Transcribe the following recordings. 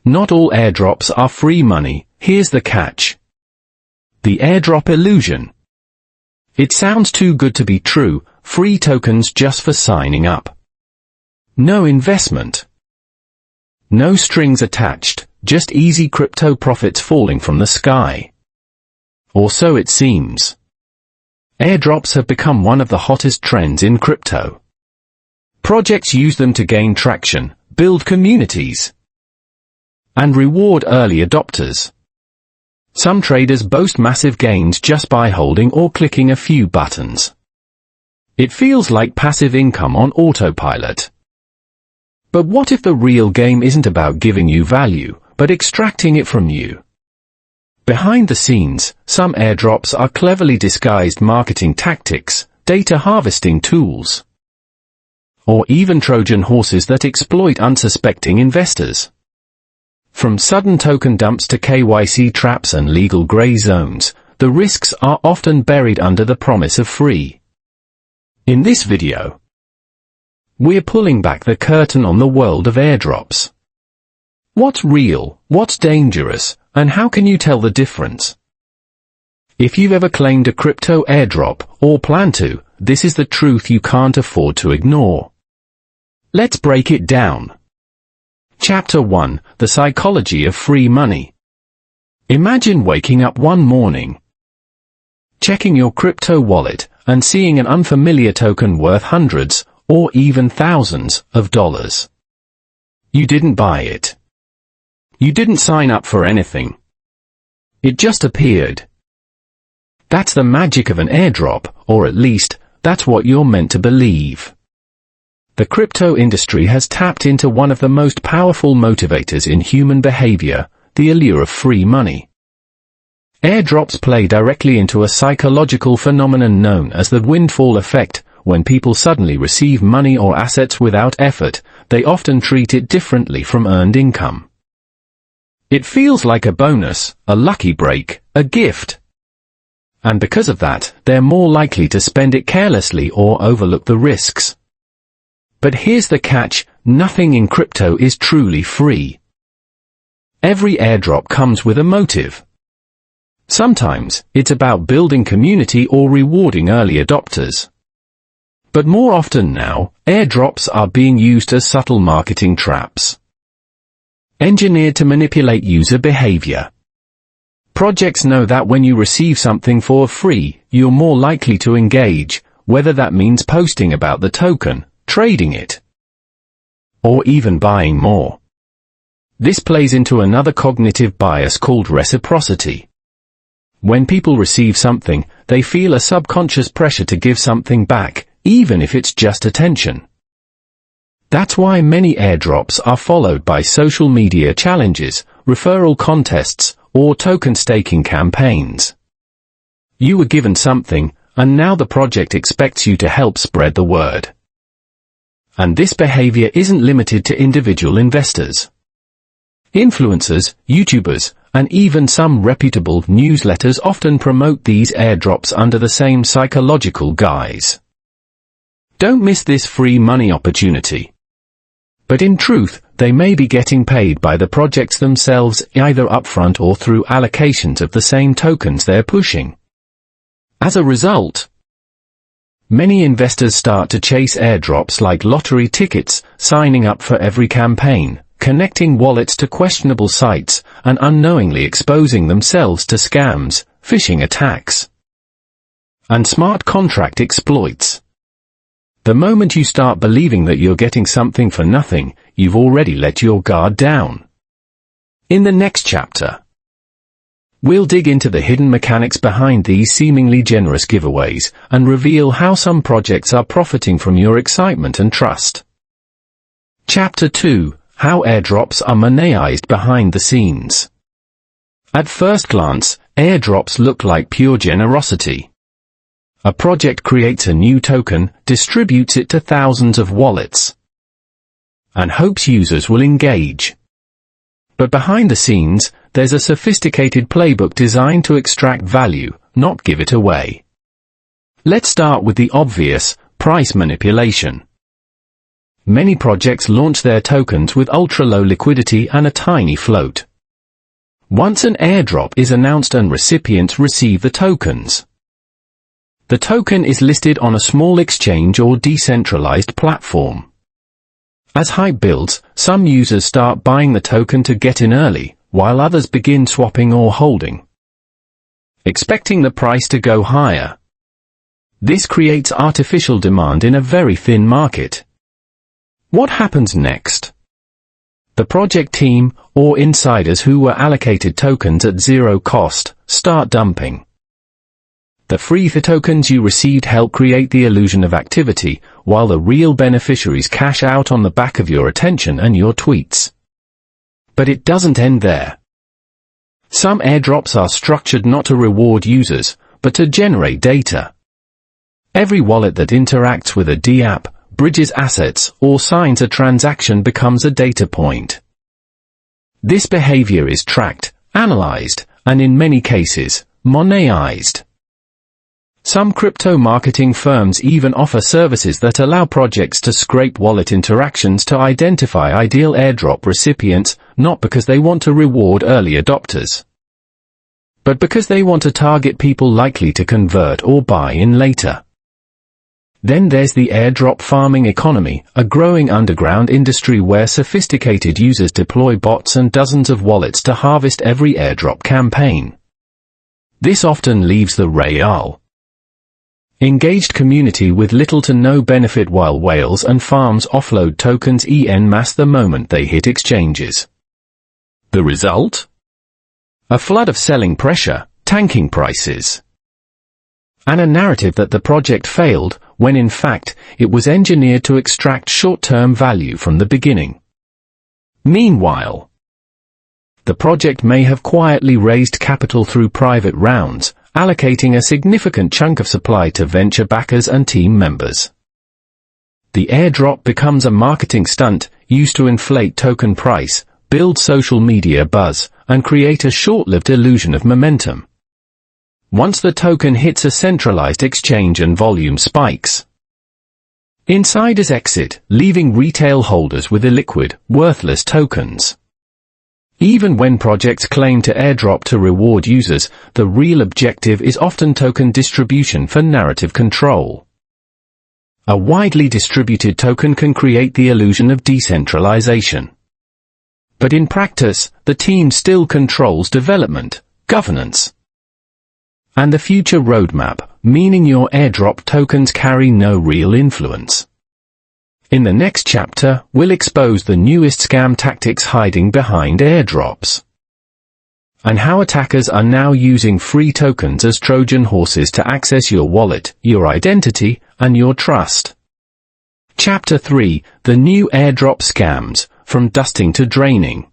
Not all airdrops are free money. Here's the catch. The airdrop illusion. It sounds too good to be true. Free tokens just for signing up. No investment. No strings attached, just easy crypto profits falling from the sky. Or so it seems. Airdrops have become one of the hottest trends in crypto. Projects use them to gain traction, build communities, and reward early adopters. Some traders boast massive gains just by holding or clicking a few buttons. It feels like passive income on autopilot. But what if the real game isn't about giving you value, but extracting it from you? Behind the scenes, some airdrops are cleverly disguised marketing tactics, data harvesting tools, or even Trojan horses that exploit unsuspecting investors. From sudden token dumps to KYC traps and legal gray zones, the risks are often buried under the promise of free. In this video, we're pulling back the curtain on the world of airdrops. What's real, what's dangerous, and how can you tell the difference? If you've ever claimed a crypto airdrop, or plan to, this is the truth you can't afford to ignore. Let's break it down. Chapter 1: The Psychology of Free Money. Imagine waking up one morning, checking your crypto wallet, and seeing an unfamiliar token worth hundreds, or even thousands, of dollars. You didn't buy it. You didn't sign up for anything. It just appeared. That's the magic of an airdrop, or at least, that's what you're meant to believe. The crypto industry has tapped into one of the most powerful motivators in human behavior, the allure of free money. Airdrops play directly into a psychological phenomenon known as the windfall effect. When people suddenly receive money or assets without effort, they often treat it differently from earned income. It feels like a bonus, a lucky break, a gift. And because of that, they're more likely to spend it carelessly or overlook the risks. But here's the catch: nothing in crypto is truly free. Every airdrop comes with a motive. Sometimes, it's about building community or rewarding early adopters. But more often now, airdrops are being used as subtle marketing traps, engineered to manipulate user behavior. Projects know that when you receive something for free, you're more likely to engage, whether that means posting about the token, trading it, or even buying more. This plays into another cognitive bias called reciprocity. When people receive something, they feel a subconscious pressure to give something back, even if it's just attention. That's why many airdrops are followed by social media challenges, referral contests, or token staking campaigns. You were given something, and now the project expects you to help spread the word. And this behavior isn't limited to individual investors. Influencers, YouTubers, and even some reputable newsletters often promote these airdrops under the same psychological guise. Don't miss this free money opportunity. But in truth, they may be getting paid by the projects themselves, either upfront or through allocations of the same tokens they're pushing. As a result, many investors start to chase airdrops like lottery tickets, signing up for every campaign, connecting wallets to questionable sites, and unknowingly exposing themselves to scams, phishing attacks, and smart contract exploits. The moment you start believing that you're getting something for nothing, you've already let your guard down. In the next chapter, we'll dig into the hidden mechanics behind these seemingly generous giveaways, and reveal how some projects are profiting from your excitement and trust. Chapter 2: How airdrops are monetized behind the scenes. At first glance, airdrops look like pure generosity. A project creates a new token, distributes it to thousands of wallets, and hopes users will engage. But behind the scenes, there's a sophisticated playbook designed to extract value, not give it away. Let's start with the obvious: price manipulation. Many projects launch their tokens with ultra-low liquidity and a tiny float. Once an airdrop is announced and recipients receive the tokens, the token is listed on a small exchange or decentralized platform. As hype builds, some users start buying the token to get in early, while others begin swapping or holding, expecting the price to go higher. This creates artificial demand in a very thin market. What happens next? The project team, or insiders who were allocated tokens at zero cost, start dumping. The free tokens you received help create the illusion of activity, while the real beneficiaries cash out on the back of your attention and your tweets. But it doesn't end there. Some airdrops are structured not to reward users, but to generate data. Every wallet that interacts with a DApp, bridges assets, or signs a transaction becomes a data point. This behavior is tracked, analyzed, and in many cases, monetized. Some crypto marketing firms even offer services that allow projects to scrape wallet interactions to identify ideal airdrop recipients, not because they want to reward early adopters, but because they want to target people likely to convert or buy in later. Then there's the airdrop farming economy, a growing underground industry where sophisticated users deploy bots and dozens of wallets to harvest every airdrop campaign. This often leaves the real engaged community with little to no benefit, while whales and farms offload tokens en masse the moment they hit exchanges. The result? A flood of selling pressure, tanking prices, and a narrative that the project failed, when in fact, it was engineered to extract short-term value from the beginning. Meanwhile, the project may have quietly raised capital through private rounds, allocating a significant chunk of supply to venture backers and team members. The airdrop becomes a marketing stunt, used to inflate token price, build social media buzz, and create a short-lived illusion of momentum. Once the token hits a centralized exchange and volume spikes, insiders exit, leaving retail holders with illiquid, worthless tokens. Even when projects claim to airdrop to reward users, the real objective is often token distribution for narrative control. A widely distributed token can create the illusion of decentralization. But in practice, the team still controls development, governance, and the future roadmap, meaning your airdrop tokens carry no real influence. In the next chapter, we'll expose the newest scam tactics hiding behind airdrops, and how attackers are now using free tokens as Trojan horses to access your wallet, your identity, and your trust. Chapter 3: The New Airdrop Scams, From Dusting to Draining.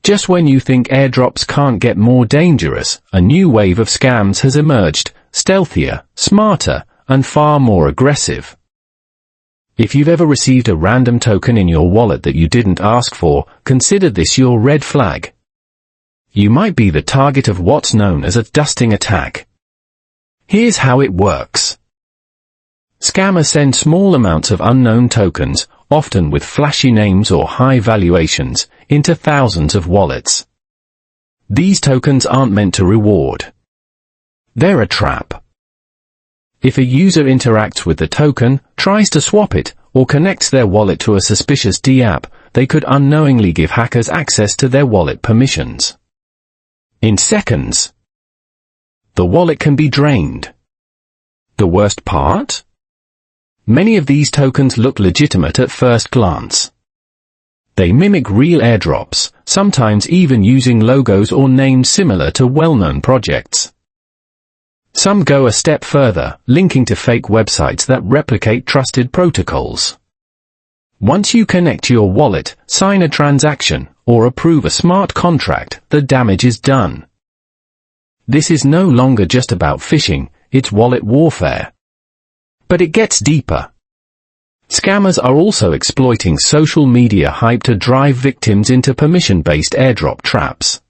Just when you think airdrops can't get more dangerous, a new wave of scams has emerged, stealthier, smarter, and far more aggressive. If you've ever received a random token in your wallet that you didn't ask for, consider this your red flag. You might be the target of what's known as a dusting attack. Here's how it works. Scammers send small amounts of unknown tokens, often with flashy names or high valuations, into thousands of wallets. These tokens aren't meant to reward. They're a trap. If a user interacts with the token, tries to swap it, or connects their wallet to a suspicious DApp, they could unknowingly give hackers access to their wallet permissions. In seconds, the wallet can be drained. The worst part? Many of these tokens look legitimate at first glance. They mimic real airdrops, sometimes even using logos or names similar to well-known projects. Some go a step further, linking to fake websites that replicate trusted protocols. Once you connect your wallet, sign a transaction, or approve a smart contract, the damage is done. This is no longer just about phishing, it's wallet warfare. But it gets deeper. Scammers are also exploiting social media hype to drive victims into permission-based airdrop traps.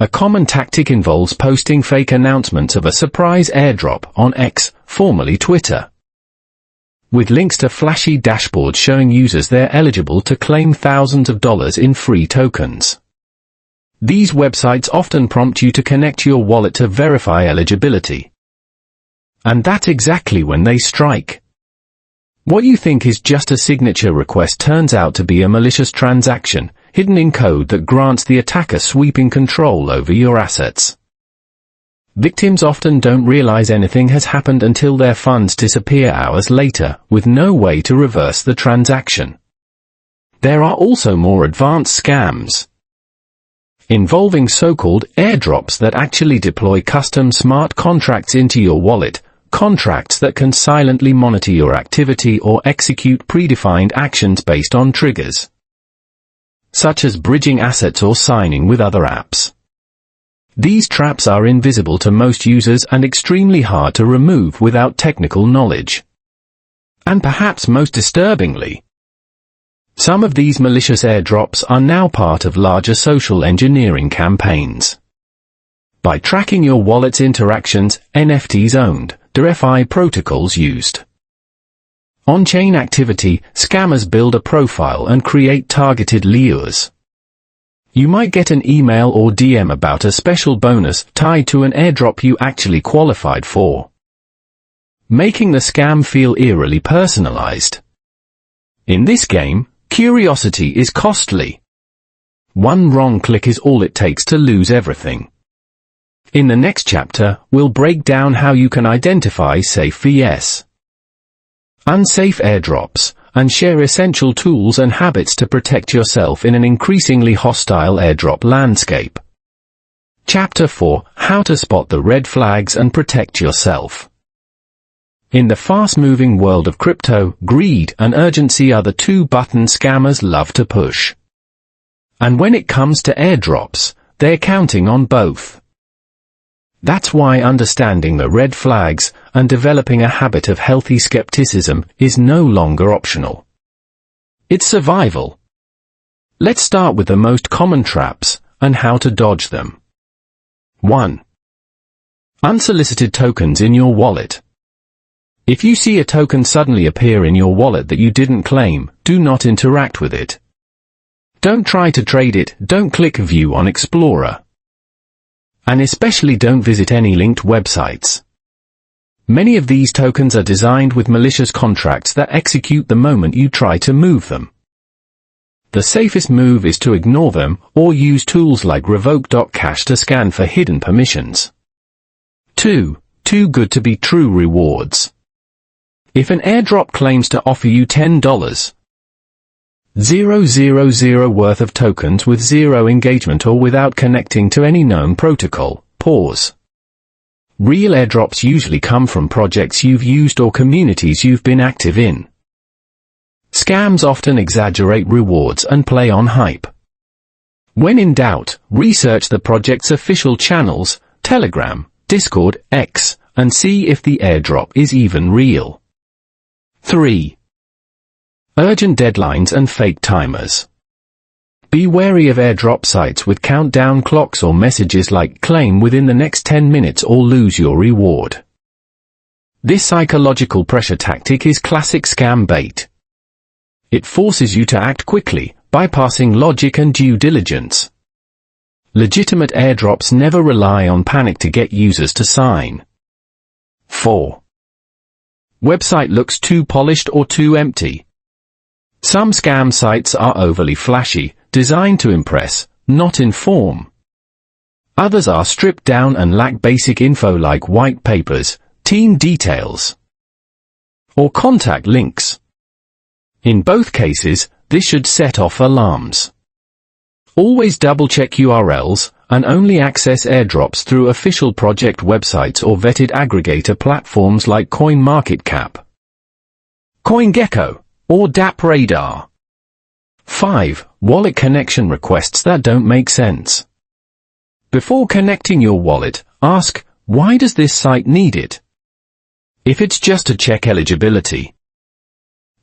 A common tactic involves posting fake announcements of a surprise airdrop on X, formerly Twitter. with links to flashy dashboards showing users they're eligible to claim thousands of dollars in free tokens. These websites often prompt you to connect your wallet to verify eligibility. And that's exactly when they strike. What you think is just a signature request turns out to be a malicious transaction, hidden in code that grants the attacker sweeping control over your assets. Victims often don't realize anything has happened until their funds disappear hours later, with no way to reverse the transaction. There are also more advanced scams, involving so-called airdrops that actually deploy custom smart contracts into your wallet, contracts that can silently monitor your activity or execute predefined actions based on triggers, such as bridging assets or signing with other apps. These traps are invisible to most users and extremely hard to remove without technical knowledge. And perhaps most disturbingly, some of these malicious airdrops are now part of larger social engineering campaigns. By tracking your wallet's interactions, NFTs owned, DeFi protocols used, on-chain activity, scammers build a profile and create targeted lures. You might get an email or DM about a special bonus tied to an airdrop you actually qualified for, making the scam feel eerily personalized. In this game, curiosity is costly. One wrong click is all it takes to lose everything. In the next chapter, we'll break down how you can identify safe vs. unsafe airdrops, and share essential tools and habits to protect yourself in an increasingly hostile airdrop landscape. Chapter 4: How to spot the red flags and protect yourself. In the fast-moving world of crypto, greed and urgency are the two buttons scammers love to push. And when it comes to airdrops, they're counting on both. That's why understanding the red flags and developing a habit of healthy skepticism is no longer optional. It's survival. Let's start with the most common traps and how to dodge them. 1. Unsolicited tokens in your wallet. If you see a token suddenly appear in your wallet that you didn't claim, do not interact with it. Don't try to trade it, don't click View on Explorer. And especially don't visit any linked websites. Many of these tokens are designed with malicious contracts that execute the moment you try to move them. The safest move is to ignore them, or use tools like revoke.cash to scan for hidden permissions. 2. Too good to be true rewards. If an airdrop claims to offer you $10,000 worth of tokens with zero engagement or without connecting to any known protocol, pause. Real airdrops usually come from projects you've used or communities you've been active in. Scams often exaggerate rewards and play on hype. When in doubt, research the project's official channels, Telegram, Discord, X, and see if the airdrop is even real. 3. Urgent deadlines and fake timers. Be wary of airdrop sites with countdown clocks or messages like claim within the next 10 minutes or lose your reward. This psychological pressure tactic is classic scam bait. It forces you to act quickly, bypassing logic and due diligence. Legitimate airdrops never rely on panic to get users to sign. 4. Website looks too polished or too empty. Some scam sites are overly flashy, designed to impress, not inform. Others are stripped down and lack basic info like white papers, team details, or contact links. In both cases, this should set off alarms. Always double-check URLs, and only access airdrops through official project websites or vetted aggregator platforms like CoinMarketCap, CoinGecko, or DappRadar. 5. Wallet connection requests that don't make sense. Before connecting your wallet, ask, why does this site need it? If it's just to check eligibility,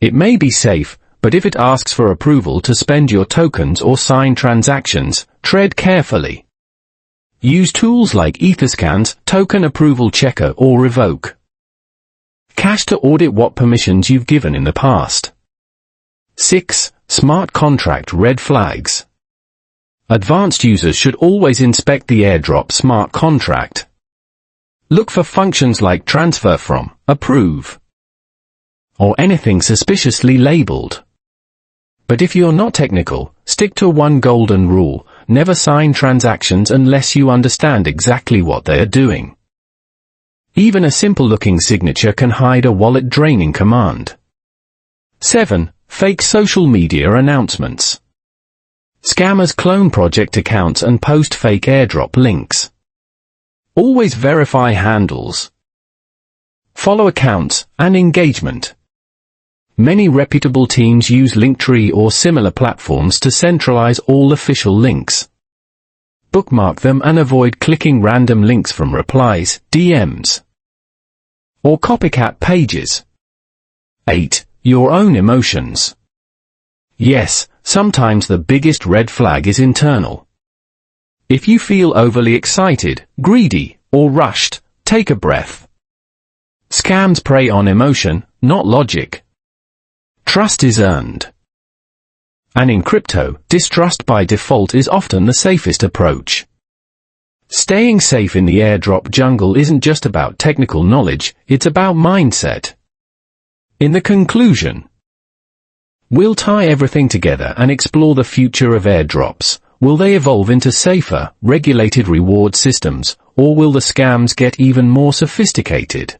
it may be safe, but if it asks for approval to spend your tokens or sign transactions, tread carefully. Use tools like Etherscan's Token Approval Checker or Revoke. Cache to audit what permissions you've given in the past. 6. Smart contract red flags. Advanced users should always inspect the Airdrop smart contract. Look for functions like transfer from, approve, or anything suspiciously labeled. But if you're not technical, stick to one golden rule: never sign transactions unless you understand exactly what they are doing. Even a simple-looking signature can hide a wallet-draining command. 7. Fake social media announcements. Scammers clone project accounts and post fake airdrop links. Always verify handles, follow accounts, and engagement. Many reputable teams use Linktree or similar platforms to centralize all official links. Bookmark them and avoid clicking random links from replies, DMs, or copycat pages. 8. Your own emotions. Yes, sometimes the biggest red flag is internal. If you feel overly excited, greedy, or rushed, take a breath. Scams prey on emotion, not logic. Trust is earned. And in crypto, distrust by default is often the safest approach. Staying safe in the airdrop jungle isn't just about technical knowledge, it's about mindset. In the conclusion, we'll tie everything together and explore the future of airdrops. Will they evolve into safer, regulated reward systems, or will the scams get even more sophisticated?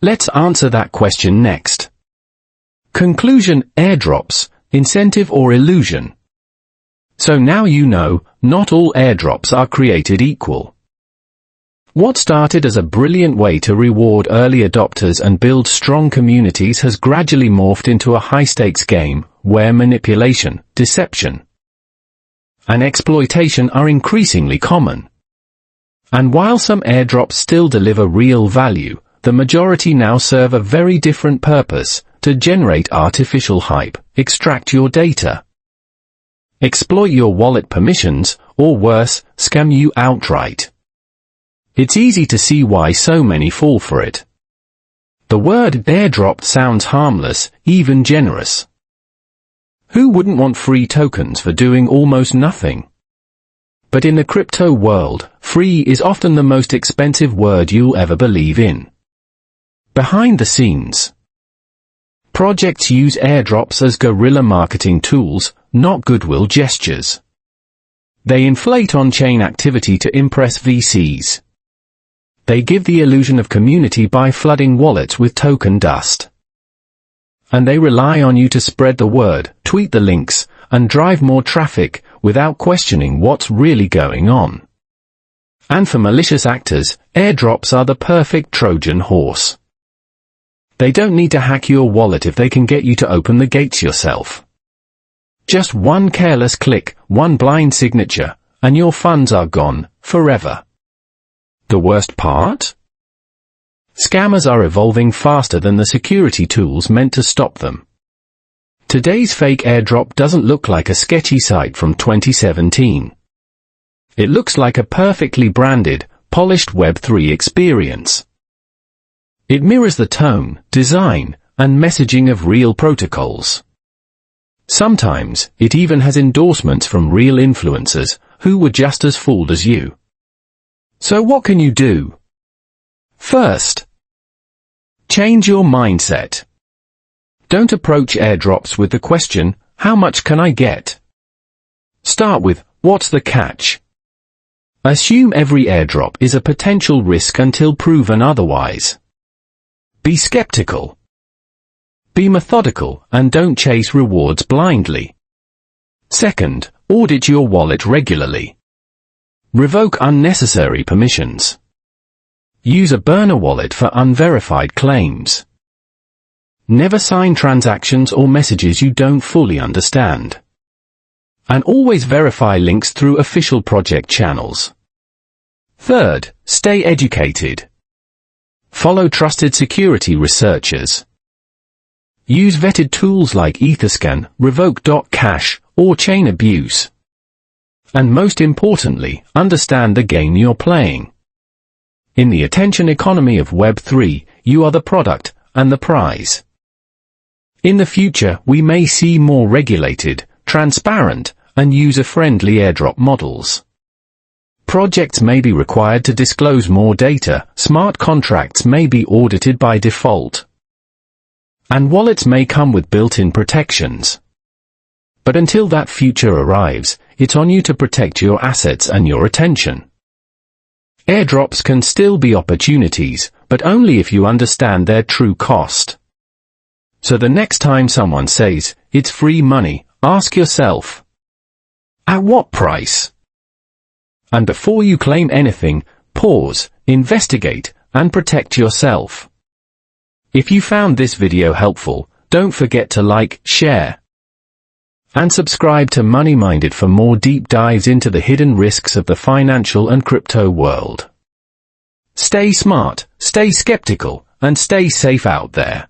Let's answer that question next. Conclusion: airdrops, incentive or illusion? So now you know, not all airdrops are created equal. What started as a brilliant way to reward early adopters and build strong communities has gradually morphed into a high-stakes game, where manipulation, deception, and exploitation are increasingly common. And while some airdrops still deliver real value, the majority now serve a very different purpose: to generate artificial hype, extract your data, exploit your wallet permissions, or worse, scam you outright. It's easy to see why so many fall for it. The word airdrop sounds harmless, even generous. Who wouldn't want free tokens for doing almost nothing? But in the crypto world, free is often the most expensive word you'll ever believe in. Behind the scenes, projects use airdrops as guerrilla marketing tools, not goodwill gestures. They inflate on-chain activity to impress VCs. They give the illusion of community by flooding wallets with token dust. And they rely on you to spread the word, tweet the links, and drive more traffic, without questioning what's really going on. And for malicious actors, airdrops are the perfect Trojan horse. They don't need to hack your wallet if they can get you to open the gates yourself. Just one careless click, one blind signature, and your funds are gone, forever. The worst part? Scammers are evolving faster than the security tools meant to stop them. Today's fake airdrop doesn't look like a sketchy site from 2017. It looks like a perfectly branded, polished Web3 experience. It mirrors the tone, design, and messaging of real protocols. Sometimes, it even has endorsements from real influencers, who were just as fooled as you. So what can you do? First, change your mindset. Don't approach airdrops with the question, how much can I get? Start with, what's the catch? Assume every airdrop is a potential risk until proven otherwise. Be skeptical. Be methodical, and don't chase rewards blindly. Second, audit your wallet regularly. Revoke unnecessary permissions. Use a burner wallet for unverified claims. Never sign transactions or messages you don't fully understand. And always verify links through official project channels. Third, stay educated. Follow trusted security researchers. Use vetted tools like Etherscan, Revoke.cash, or Chain Abuse. And most importantly, understand the game you're playing. In the attention economy of Web3, you are the product and the prize. In the future, we may see more regulated, transparent, and user-friendly airdrop models. Projects may be required to disclose more data, smart contracts may be audited by default, and wallets may come with built-in protections. But until that future arrives, it's on you to protect your assets and your attention. Airdrops can still be opportunities, but only if you understand their true cost. So the next time someone says, "It's free money," ask yourself, at what price? And before you claim anything, pause, investigate, and protect yourself. If you found this video helpful, don't forget to like, share, and subscribe to Money Minded for more deep dives into the hidden risks of the financial and crypto world. Stay smart, stay skeptical, and stay safe out there.